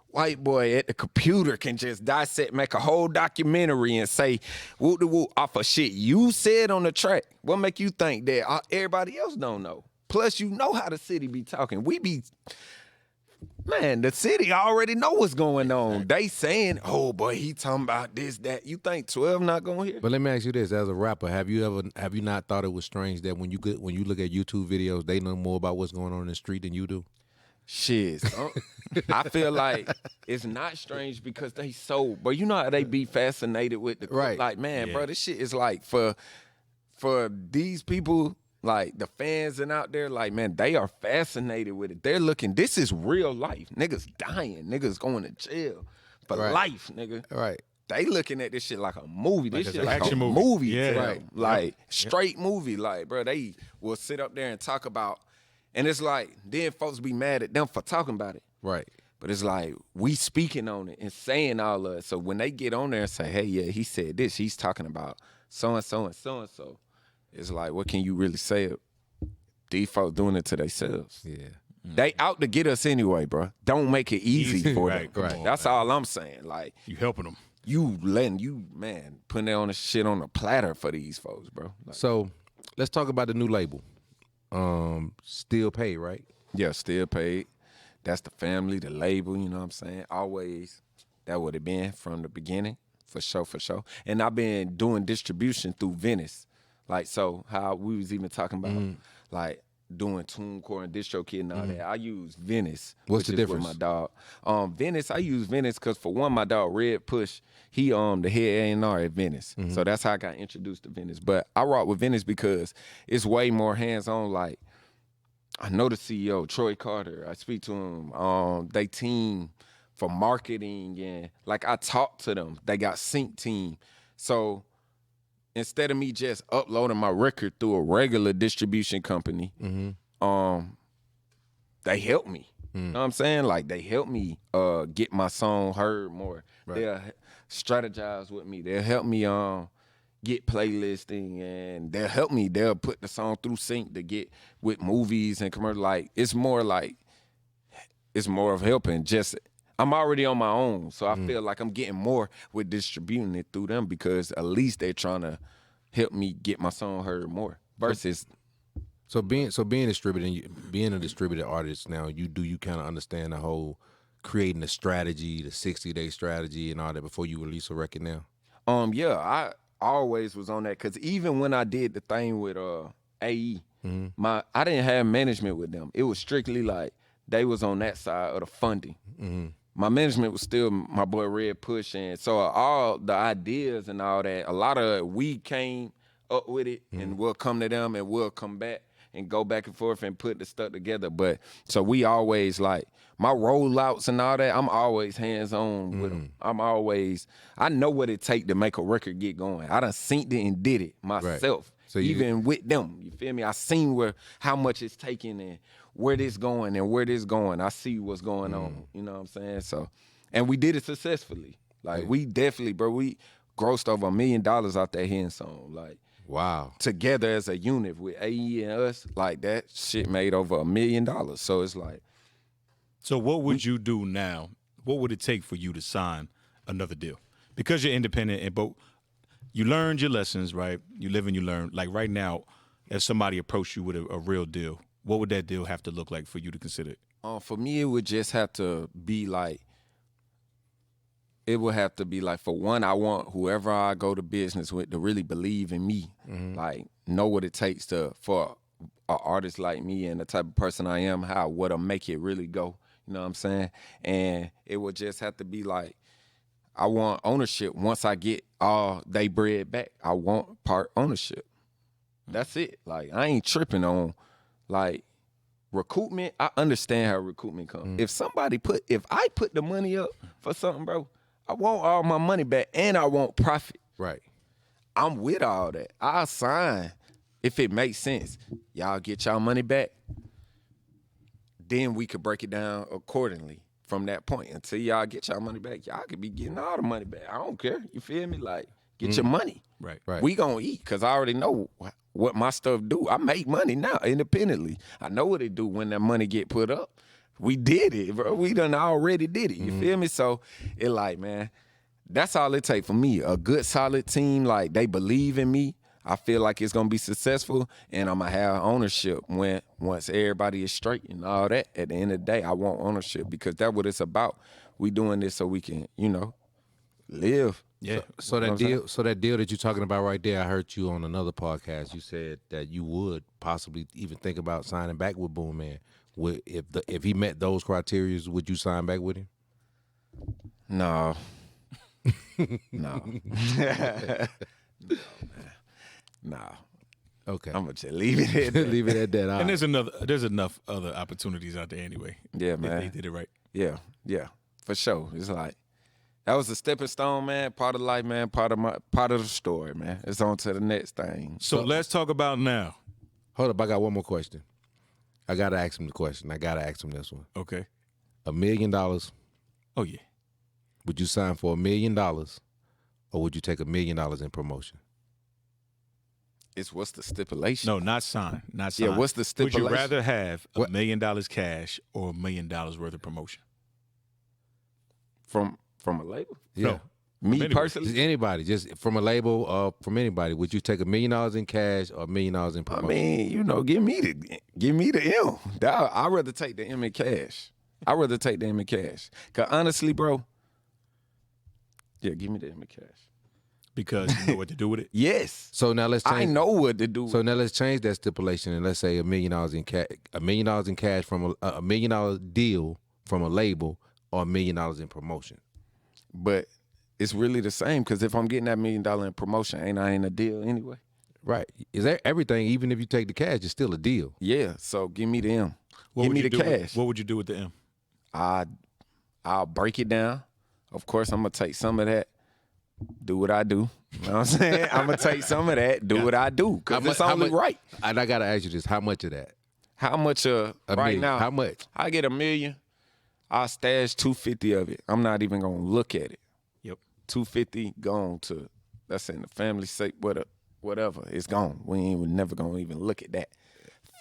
white boy at the computer can just dissect, make a whole documentary and say whoop de whoop off of shit you said on the track, what make you think that everybody else don't know? Plus, you know how the city be talking. We be, man, the city already know what's going on. They saying, oh boy, he talking about this, that. You think 12 not gonna hear? But let me ask you this: as a rapper, have you not thought it was strange that when you look at YouTube videos, they know more about what's going on in the street than you do? Shit. I feel like it's not strange because they so, but you know how they be fascinated with the Right. Like, man, Yeah. bro, this shit is like for these people, like the fans and out there, like, man, they are fascinated with it. They're looking, this is real life. Niggas dying, niggas going to jail for Right. life, nigga. Right. They looking at this shit like a movie. This it's shit an like a action movie. movie. to Yeah. them. Right. Like straight movie. Like, bro, they will sit up there and talk about, and it's like, then folks be mad at them for talking about it. Right. But it's like, we speaking on it and saying all of it. So when they get on there and say, hey, yeah, he said this, he's talking about so-and-so and so-and-so. It's like, what can you really say? These folks doing it to themselves. Yeah. They out to get us anyway, bro. Don't make it easy for Right, them. come on, That's all I'm saying. Like, You helping them. you letting man, putting that on the shit on a platter for these folks, bro. Like, So let's talk about the new label. Still Pay, right? yeah, still paid. That's the family, the label, you know what I'm saying? Always, that would have been from the beginning, for sure, for sure. And I've been doing distribution through Venice. Like, so how we was even talking about, like, doing TuneCore and DistroKid and all that. I use Venice. What's which the is with difference? my dog. Venice, I use Venice because for one, my dog Red Push, he the head A&R at Venice. So that's how I got introduced to Venice. But I rock with Venice because it's way more hands-on. Like, I know the CEO, Troy Carter. I speak to him. They team for marketing and like I talk to them. They got sync team. So instead of me just uploading my record through a regular distribution company, they help me. You know what I'm saying? Like, they help me get my song heard more. Right. They'll strategize with me. They'll help me get playlisting, and they'll help me. They'll put the song through sync to get with movies and commercial. Like, it's more of helping. Just, I'm already on my own, so I feel like I'm getting more with distributing it through them because at least they're trying to help me get my song heard more. Versus, So being a distributed artist now, you kind of understand the whole creating a strategy, the 60-day strategy and all that before you release a record now? yeah, I always was on that because even when I did the thing with AE, I didn't have management with them. It was strictly like they was on that side of the funding. My management was still my boy Red Push, and so all the ideas and all that, a lot of it, we came up with it, and we'll come to them and we'll come back and go back and forth and put the stuff together. But so we always like my rollouts and all that. I'm always hands on with them. I know what it take to make a record get going. I done synced it and did it myself. So you- even with them, you feel me? I seen how much it's taking and where this going and where this going. I see what's going on. You know what I'm saying? So, and we did it successfully. Like, we definitely, bro, we grossed over $1 million out that Hen song. Like, Wow. together as a unit with AE and us, like, that shit made over $1 million. So it's like, So what would you do now? What would it take for you to sign another deal? Because you're independent, but you learned your lessons, right? You live and you learn. Like right now, if somebody approached you with a real deal, what would that deal have to look like for you to consider it? for me, it would just have to be like it would have to be like, for one, I want whoever I go to business with to really believe in me, like know what it takes for an artist like me and the type of person I am, what'll make it really go. You know what I'm saying? And it would just have to be like, I want ownership. Once I get all they bread back, I want part ownership. That's it. Like, I ain't tripping on, like, recoupment. I understand how recoupment comes. If I put the money up for something, bro, I want all my money back and I want profit. Right. I'm with all that. I'll sign if it makes sense. Y'all get y'all money back. Then we could break it down accordingly from that point. Until y'all get y'all money back, y'all could be getting all the money back. I don't care. You feel me? Like, get your money. Right. We gonna eat, because I already know what my stuff do. I make money now independently. I know what it do when that money get put up. We did it, bro. We done already did it. You feel me? So it like, man, that's all it take for me. A good, solid team, like, they believe in me. I feel like it's gonna be successful, and I'm gonna have ownership once everybody is straight and all that. At the end of the day, I want ownership, because that's what it's about. We doing this so we can, live. Yeah. So that deal that you're talking about right there, I heard you on another podcast. You said that you would possibly even think about signing back with Boomman. If he met those criteria, would you sign back with him? No. No. Nah. Okay. I'm gonna just leave it at that. Leave it at that. All And right. there's enough other opportunities out there anyway. Yeah, if man. they did it right. Yeah, for sure. It's like, that was a stepping stone, man. Part of life, man. Part of the story, man. It's on to the next thing. So let's talk about now. Hold up, I got one more question. I gotta ask him the question. I gotta ask him this one. Okay. $1 million. Oh yeah. Would you sign for $1 million, or would you take $1 million in promotion? It's what's the stipulation? No, not sign. Not sign. Yeah, what's the stipulation? Would you rather have What? $1 million cash or $1 million worth of promotion? From a label? Yeah. No. Me anybody. personally? Just anybody, just from a label or from anybody. Would you take $1 million in cash or $1 million in I promotion? mean, give me the M. I'd rather take the M in cash. Cause honestly, bro, yeah, give me the M in cash. Because you know what to do with it. Yes. So now let's change. I know what to do. So now let's change that stipulation and let's say $1 million in cash, $1 million in cash from a $1 million deal from a label, or $1 million in promotion. But it's really the same, because if I'm getting that $1 million in promotion, ain't I in a deal anyway? Right? Is that everything? Even if you take the cash, it's still a deal. Yeah. So give me the M. What Give would me you the do cash. What would you do with the M? I'll break it down. Of course, I'm gonna take some of that. Do what I do. You know what I'm saying? I'm gonna take some of that. Do what I do. Cause it's only right. And I gotta ask you this: how much of that? How much? A Right million. now? How much? I get $1 million. I'll stash 250 of it. I'm not even gonna look at it. Yep. 250 gone to, that's in the family sake, whatever. It's gone. We're never gonna even look at that.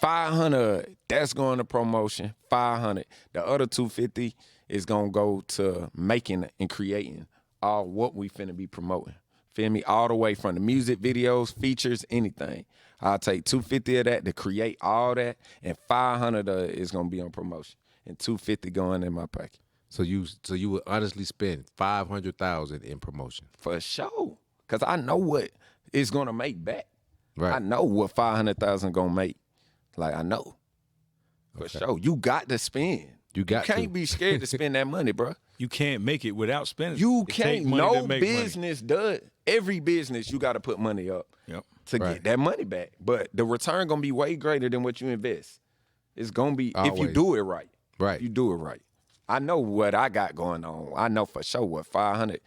500, that's going to promotion. 500. The other 250 is gonna go to making and creating all what we finna be promoting. Feel me? All the way from the music videos, features, anything. I'll take 250 of that to create all that, and 500 of it is gonna be on promotion, and 250 going in my pocket. So you would honestly spend $500,000 in promotion For sure. Cause I know what it's gonna make back. Right. I know what 500,000 gonna make. Like, I know. For sure. You got to spend. You can't be scared to spend that money, bro. You can't make it without spending. You It take can't. money No to make money. business does. Every business, you got to put money up Yep. to Right. get that money back. But the return gonna be way greater than what you invest. It's gonna be if you Always. do it right. Right. If you do it right. I know what I got going on. I know for sure what 500.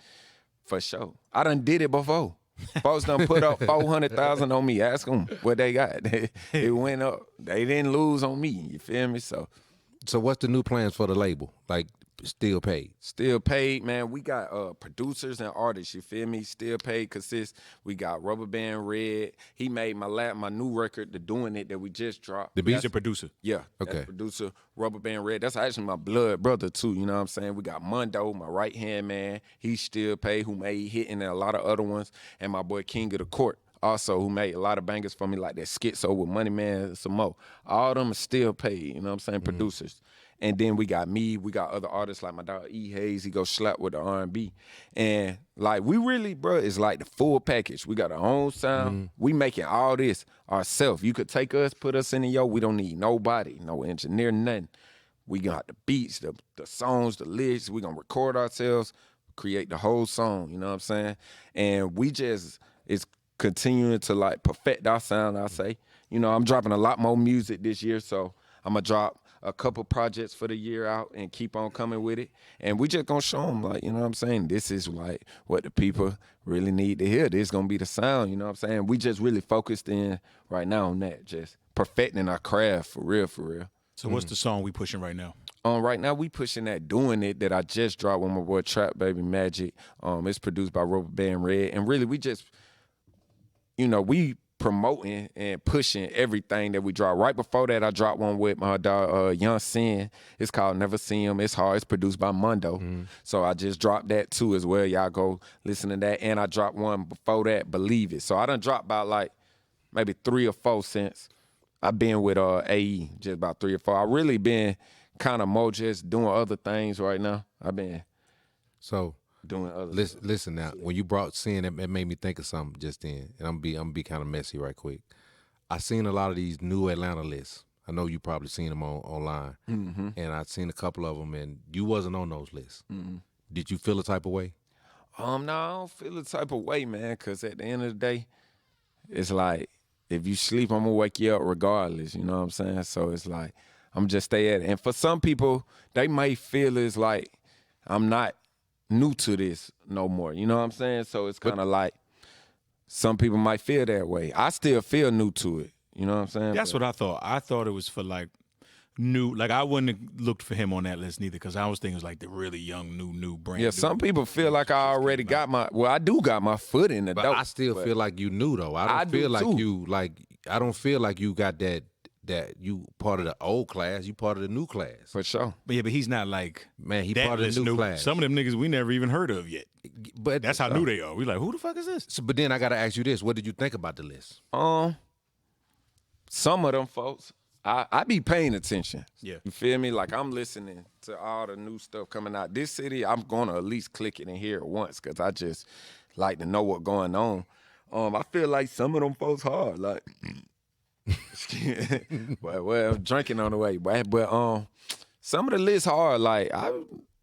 For sure. I done did it before. Folks done put up 400,000 on me. Ask them what they got. It went up. They didn't lose on me. You feel me? So what's the new plans for the label? Like, still paid? still paid, man. We got producers and artists, you feel me? Still paid consist. We got Rubber Band Red. He made my new record, The Doing It, that we just dropped. The He's beats a producer. Yeah, Okay. that's producer Rubber Band Red. That's actually my blood brother too. You know what I'm saying? We got Mondo, my right hand man. He's still paid, who made Hittin' and a lot of other ones, and my boy King of the Court also, who made a lot of bangers for me, like that Schizo with Money Man and some more. All of them are still paid. You know what I'm saying? Producers. And then we got me, we got other artists like my dog E. Hayes, he go slap with the R&B. And like we really, bro, it's like the full package. We got our own sound. We making all this ourselves. You could take us, put us in the we don't need nobody, no engineer, nothing. We got the beats, the songs, the lyrics. We gonna record ourselves, create the whole song, you know what I'm saying? And we just, it's continuing to like perfect our sound, I say. You know, I'm dropping a lot more music this year, so I'm gonna drop a couple projects for the year out and keep on coming with it. And we just gonna show them, like, you know what I'm saying? This is like what the people really need to hear. This gonna be the sound, you know what I'm saying? We just really focused in right now on that, just perfecting our craft for real, for real. So what's the song we pushing right now? Right now we pushing that Doing It that I just dropped with my boy Trap Baby Magic. It's produced by Rubber Band Red. And really we just, you know, we promoting and pushing everything that we drop. Right before that, I dropped one with my dog Young Sin. It's called Never See Him. It's hard. It's produced by Mundo. So I just dropped that too as well. Y'all go listen to that. And I dropped one before that, Believe It. So I done dropped about like maybe 3 or 4 since I've been with AE, just about 3 or 4. I really been kind of more just doing other things right now. I've been doing other listen now. When you brought Sin, it made me think of something just then. And I'm gonna be kind of messy right quick. I seen a lot of these new Atlanta lists. I know you probably seen them online. And I'd seen a couple of them, and you wasn't on those lists. Did you feel a type of way? No, I don't feel the type of way, man, because at the end of the day, it's like, if you sleep, I'm going to wake you up regardless, you know what I'm saying? So it's like, I'm just stay at it. And for some people, they might feel it's like, I'm not new to this no more, you know what I'm saying? So it's kind of like, some people might feel that way. I still feel new to it, you know what I'm saying? That's what I thought. I thought it was for like new, like I wouldn't have looked for him on that list neither, because I was thinking it was like the really young, new brand. Yeah, some people feel like I already got I do got my foot in the But dope. I still feel like you knew though. I don't feel like you I don't feel like you got that you part of the old class, you part of the new class. For sure. But yeah, but he's not like, man, he that part of the new class. Some of them niggas we never even heard of yet. But That's how new they are. We like, who the fuck is this? So, but then I gotta ask you this: what did you think about the list? Some of them folks, I be paying attention. Yeah. You feel me? Like I'm listening to all the new stuff coming out. This city, I'm gonna at least click it and hear it once, because I just like to know what's going on. I feel like some of them folks hard. Like but well, drinking on the way, but some of the lists hard. Like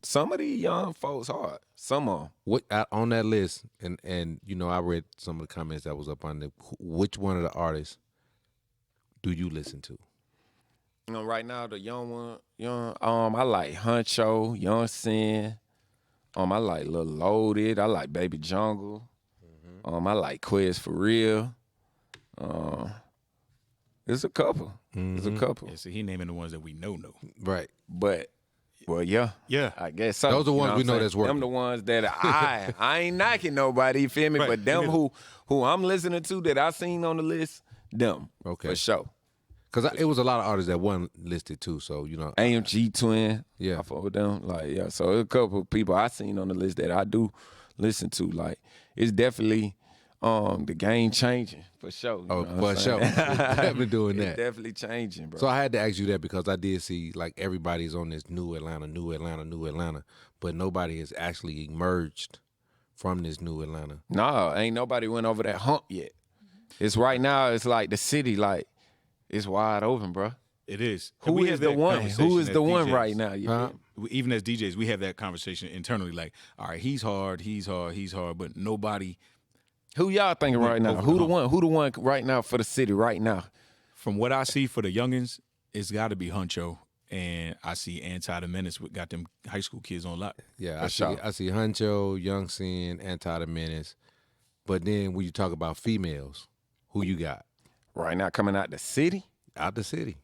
some of these young folks hard. Some of them. What on that list, and you know, I read some of the comments that was up on there. Which one of the artists do you listen to? You know, right now the young one, I like Huncho, Young Sin. I like Lil Loaded. I like Baby Jungle. I like Quiz For Real. There's a couple. There's a couple. Yeah, so he naming the ones that we know. Right. But, well, yeah. Yeah. I guess so. Those are the ones we know that's working. Them the ones that I ain't knocking nobody, you feel me? Right. But them who I'm listening to that I seen on the list, them. Okay. For sure. Because it was a lot of artists that wasn't listed too, so, you know. AMG Twin. Yeah. I fuck with them. Like, yeah. So a couple of people I seen on the list that I do listen to. Like, it's definitely the game changing for sure. You know For sure. Definitely doing that. It's definitely changing, bro. So I had to ask you that because I did see like everybody's on this new Atlanta, but nobody has actually emerged from this new Atlanta. No, ain't nobody went over that hump yet. It's right now, it's like the city, like, it's wide open, bro. It is. Who is the one? Who is the one right now? Even as DJs, we have that conversation internally. Like, all right, he's hard, but nobody. Who y'all thinking right now? Who the one? Who the one right now for the city right now? From what I see for the youngins, it's got to be Huncho, and I see Anti the Menace. Got them high school kids on lock. Yeah, I see Huncho, Young Sin, Anti the Menace. But then when you talk about females, who you got? Right now coming out the city? Out the city.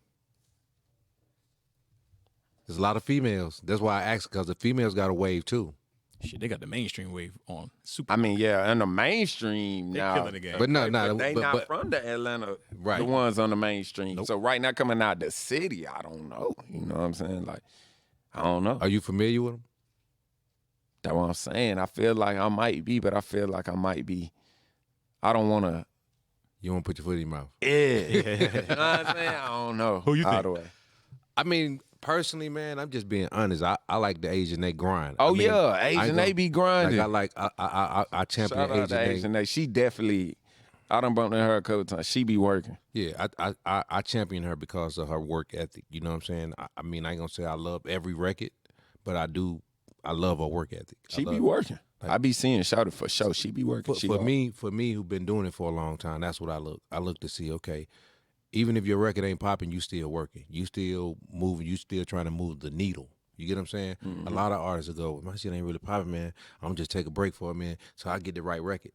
There's a lot of females. That's why I asked, because the females got a wave too. Shit, they got the mainstream wave on. Super. I mean, yeah, and the mainstream They're now. killing the game. But no, they not from the Atlanta, Right. the ones on the mainstream. Nope. So right now coming out the city, I don't know. You know what I'm saying? Like, I don't know. Are you familiar with them? That's what I'm saying. I feel like I might be, but I feel like I might be. I don't want to. You won't put your foot in your mouth. Yeah. You know what I'm saying? I don't know. Who you All think? the way. I mean, Personally, man, I'm just being honest. I like the Asian they grind. Oh I mean, yeah, I ain't Asian gonna- they be grinding. I champion Shout out to Asian Asian they. She definitely. I done bumped into her a couple times. She be working. Yeah, I champion her because of her work ethic. You know what I'm saying? I mean, I ain't gonna say I love every record, but I love her work ethic. She be working. I be seeing Shouted for sure. She be working. For me, who been doing it for a long time, that's what I look. I look to see, okay, even if your record ain't popping, you still working. You still moving. You still trying to move the needle. You get what I'm saying? Mm-hmm. A lot of artists will go, my shit ain't really popping, man. I'm just take a break for a minute so I get the right record.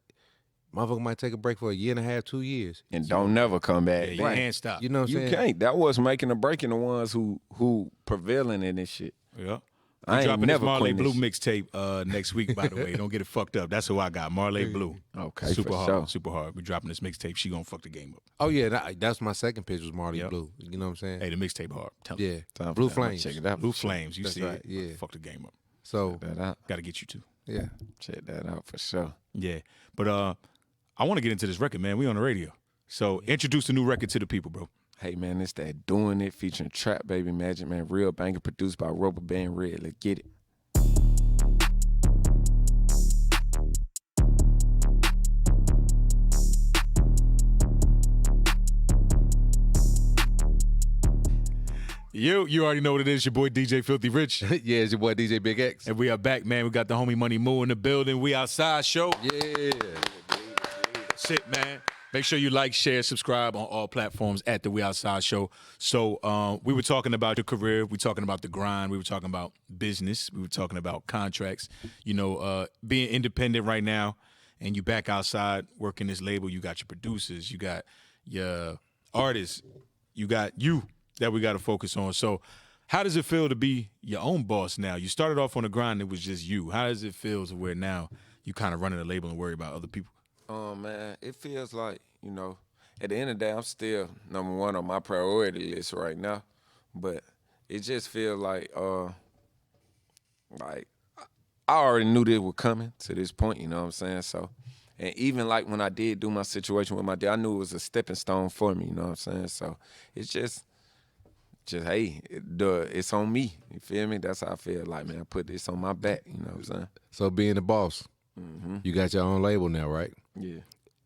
Motherfucker might take a break for a year and a half, 2 years. And don't never come back. Yeah, you can't stop. You know what I'm You saying? can't. That was making a break in the ones who prevailing in this shit. Yeah. I We ain't dropping this never Marley quitting Blue this mixtape next week, by the way. Don't get it fucked up. That's who I got, Marley Blue. Okay, super for hard, sure. super hard. We dropping this mixtape. She gonna fuck the game up. Oh, yeah, that's my second pitch was Marley Yep. Blue. You know what I'm saying? Hey, the mixtape hard. Tell Yeah. Time for Blue that. I'm gonna Flames. Check it out. Blue Flames. You That's see right, it? yeah. Fuck the game up. So, Check that out. Got to get you too. yeah. Check that out for sure. Yeah, but I want to get into this record, man. We on the radio, so introduce the new record to the people, bro. Hey man, it's that Doing It featuring Trap Baby Magic Man, real banger produced by Rubber Band Red. Let's get it. You already know what it is. Your boy DJ Filthy Rich, Yeah, it's your boy DJ Big X. and we are back, man. We got the homie Money Moo in the building. We outside show. Yeah. Shit, man. Make sure you like, share, subscribe on all platforms at the We Outside Show. So we were talking about your career. We were talking about the grind. We were talking about business. We were talking about contracts. You know, being independent right now, and you back outside working this label. You got your producers. You got your artists. You got you that we got to focus on. So how does it feel to be your own boss now? You started off on the grind. It was just you. How does it feel to where now you kind of running the label and worry about other people? Man, it feels like, you know, at the end of the day, I'm still number one on my priority list right now. But it just feels like I already knew this was coming to this point, you know what I'm saying? So, and even like when I did do my situation with my dad, I knew it was a stepping stone for me, you know what I'm saying? So it's just hey, it's on me, you feel me? That's how I feel like, man, I put this on my back, you know what I'm saying? So being the boss, you got your own label now, right? Yeah.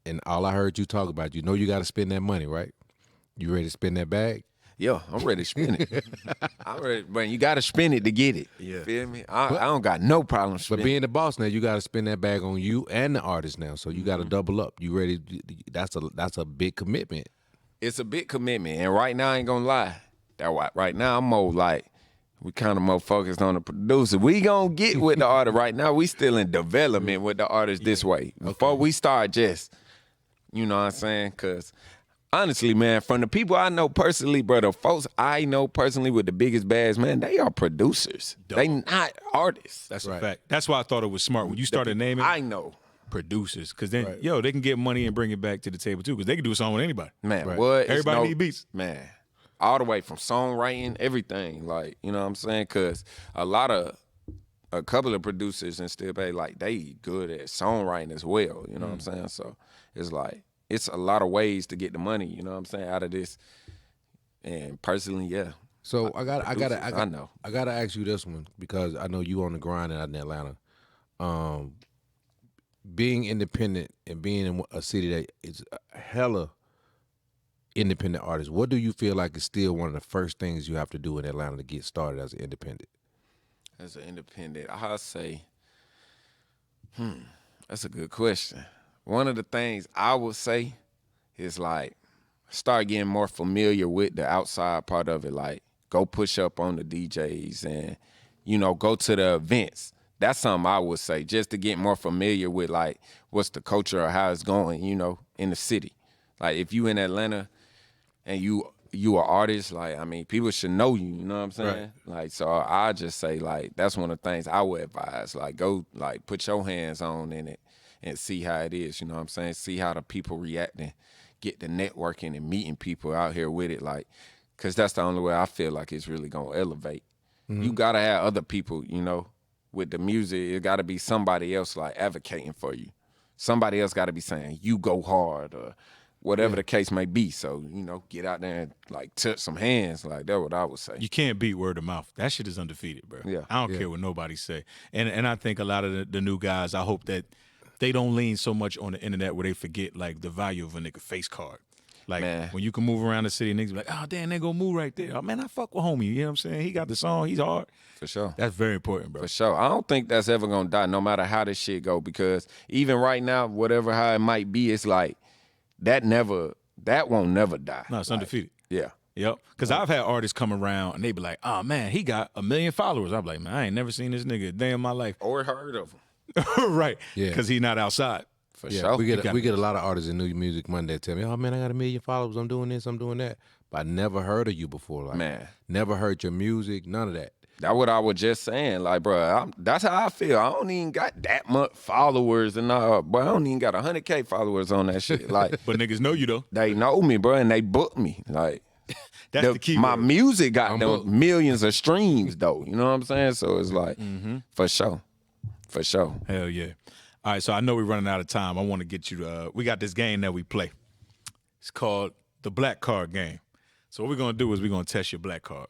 And all I heard you talk about, you know you got to spend that money, right? You ready to spend that bag? Yeah, I'm ready to spend it. I'm ready, but you got to spend it to get it. Yeah. Feel me? I don't got no problem But spending. being the boss now, you got to spend that bag on you and the artist now. So you got to double up. You ready? That's a big commitment. It's a big commitment, and right now I ain't gonna lie. That why right now I'm more like we kind of more focused on the producer. We gonna get with the artist right now. We still in development with the artist this way. Before we start just, you know what I'm saying? Cause honestly, man, from the people I know personally, bro, the folks I know personally with the biggest bags, man, they are producers. They not artists. That's a fact. That's why I thought it was smart when you started naming I know. producers, because then they can get money and bring it back to the table too, because they can do a song with anybody. Man, what? It's Everybody need beats. Man, all the way from songwriting, everything. Like, you know what I'm saying? Because a couple of producers in Still Bay, like, they good at songwriting as well. You know what I'm saying? So it's like, it's a lot of ways to get the money, you know what I'm saying, out of this. And personally, yeah. So I gotta ask you this one, because I know you on the grind out in Atlanta. Being independent and being in a city that is hella independent artists, what do you feel like is still one of the first things you have to do in Atlanta to get started as an independent? As an independent, I'll say, that's a good question. One of the things I would say is like, start getting more familiar with the outside part of it. Like, go push up on the DJs and, you know, go to the events. That's something I would say, just to get more familiar with, like, what's the culture or how it's going, you know, in the city. Like, if you in Atlanta and you an artist, like, I mean, people should know you, you know what I'm saying? Right. Like, so I just say, like, that's one of the things I would advise. Like, go, like, put your hands on in it and see how it is, you know what I'm saying? See how the people react and get the networking and meeting people out here with it, like, because that's the only way I feel like it's really going to elevate. Mm-hmm. You got to have other people, you know, with the music. It got to be somebody else, like, advocating for you. Somebody else got to be saying, you go hard, or whatever the case may be. So, you know, get out there and like touch some hands. Like that's what I would say. You can't beat word of mouth. That shit is undefeated, bro. Yeah. I don't care what nobody say. And I think a lot of the new guys, I hope that they don't lean so much on the internet where they forget like the value of a nigga face card. Like when you can move around the city, niggas be like, oh damn, they gonna move right there. Oh man, I fuck with homie. You know what I'm saying? He got the song, he's hard. For sure. That's very important, bro. For sure. I don't think that's ever gonna die, no matter how this shit go. Because even right now, whatever how it might be, it's like that won't never die. No, it's undefeated. Yeah. Yep. Because I've had artists come around and they be like, oh man, he got 1 million followers. I'm like, man, I ain't never seen this nigga a day in my life. Or heard of him. Right. Yeah. Because he not outside. For sure. We get a lot of artists in New Music Monday that tell me, oh man, I got 1 million followers. I'm doing this, I'm doing that. But I never heard of you before. Like, Man. Never heard your music, none of that. That's what I was just saying. Like, bro, that's how I feel. I don't even got that much followers, and but I don't even got 100K followers on that shit. Like, But niggas know you though. they know me, bro, and they book me. Like, That's the key. my word. music got booked. them millions of streams, though. You know what I'm saying? So it's like, for sure. Hell yeah. All right, so I know we're running out of time. I want to get you to, we got this game that we play. It's called the black card game. So what we're going to do is we're going to test your black card.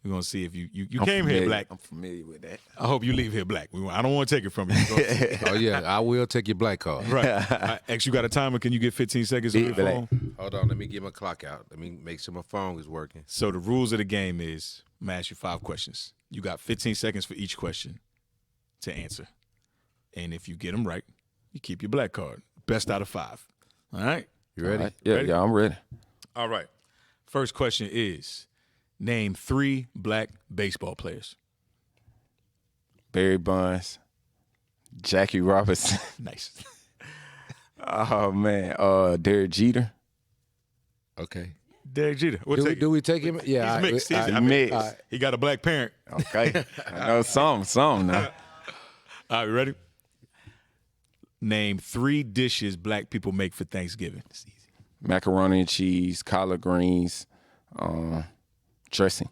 We're going to see if you came here black. I'm familiar with that. I hope you leave here black. I don't want to take it from you. Oh yeah, I will take your black card. Right. X, you got a timer? Can you get 15 seconds on your Black. phone? Hold on, let me get my clock out. Let me make sure my phone is working. So the rules of the game is I'm going to ask you 5 questions. You got 15 seconds for each question to answer. And if you get them right, you keep your black card. Best out of 5. All right? You ready? Right. Yeah, Ready? yeah, I'm ready. All right. First question is, name 3 black baseball players. Barry Bonds, Jackie Robinson. Nice. Oh man, Derek Jeter. Okay. Derek Jeter. We'll take Do we take him? Yeah, He's mixed. I mixed. He got a black parent. Okay, I know some now. All right, ready? Name 3 dishes black people make for Thanksgiving. It's easy. Macaroni and cheese, collard greens, dressing.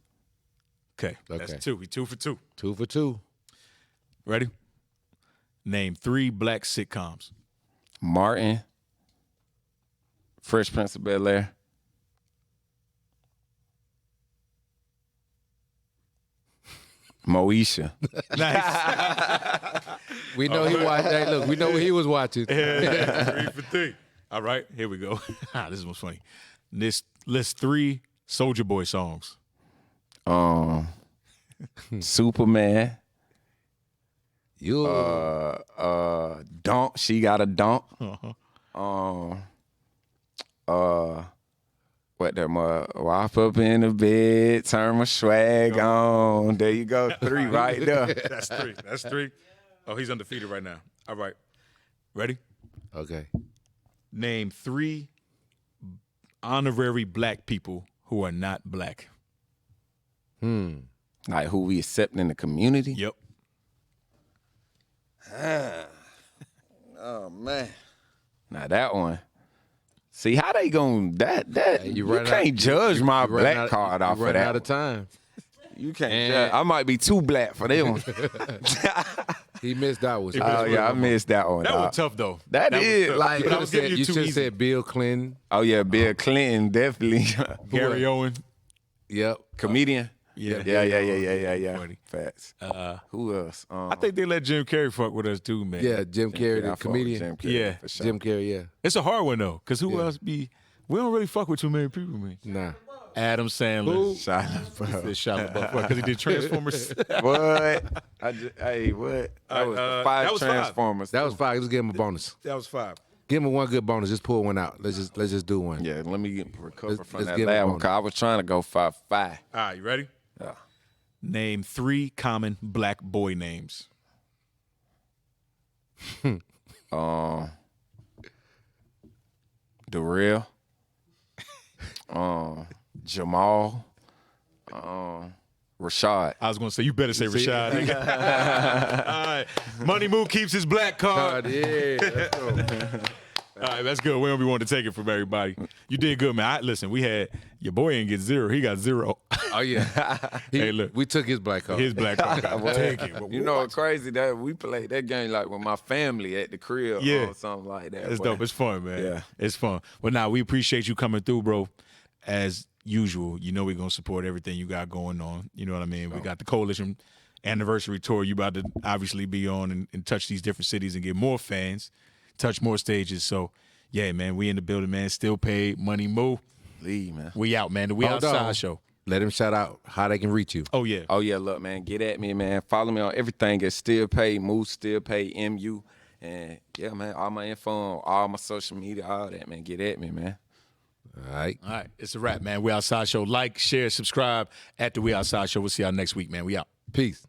Okay, that's 2. We 2 for 2. 2 for 2. Ready? Name 3 black sitcoms. Martin, Fresh Prince of Bel-Air. Moesha. Nice. We know he watched. Hey, look, we know what he was watching. 3 for 3. All right, here we go. This one's funny. List 3 Soulja Boy songs. Superman. You Dunk. She got a dunk. What that walk up in the bed, turn my swag on. There you go. 3 right there. That's 3. That's 3. Oh, he's undefeated right now. All right. Ready? okay? Name 3 honorary black people who are not black. Like who we accept in the community. Yep. Oh man. Now that one. See how they going that you can't judge my black card off of that. Out of time. You can't judge. I might be too black for that one. He missed that one. Oh yeah, I missed that one. That dog. was tough though. That was is tough. like But I was giving you You 2 should easy. have said Bill Clinton. oh yeah, Bill Clinton definitely Gary Owen. Yep. comedian. Yeah. Yeah. Funny. Facts. Who else? I think they let Jim Carrey fuck with us too, man. Yeah, Jim Carrey, I the fuck with comedian. Jim Carrey, Yeah. for sure. Jim Carrey, yeah. It's a hard one though, because who Yeah. else be? We don't really fuck with too many people, man. Nah. Adam Sandler. Shia This Shia LaBeouf because he did Transformers. What? Hey, what? That was that 5 was 5. Transformers. That was 5. Let's give him a bonus. That was 5. Give him one good bonus. Just pull one out. Let's just do one. Yeah, let me recover from let's that give last him one, because I was trying to go 5-5. All right, you ready? Yeah. Name 3 common black boy names. Darrell. Jamal. Rashad. I was gonna say you better say Rashad. nigga. All right, Money Moo keeps his black card. God, yeah. Let's go. All right, that's good. We don't be wanting to take it from everybody. You did good, man. Listen, we had your boy ain't get 0. He got 0. Oh yeah. Hey, look. We took his black card. His black card. Take it. You know what's crazy? That we played that game like with my family at the crib Yeah. or something like that. It's boy. dope. It's fun, man. Yeah. It's fun. But now we appreciate you coming through, bro. As usual, you know we're going to support everything you got going on. You know what I mean? We got the Coalition anniversary tour you about to obviously be on and touch these different cities and get more fans, touch more stages. So, yeah, man, we in the building, man. Still paid, money move. Leave, man. We out, man. The We Outside Show. Let him shout out how they can reach you. Oh, yeah. Oh yeah, look, man, get at me, man. Follow me on everything at Still Pay, Move Still Pay, MU. And yeah, man, all my info on all my social media, all that, man. Get at me, man. All right. All right. It's a wrap, man. We Outside Show. Like, share, subscribe at the We Outside Show. We'll see y'all next week, man. We out. Peace.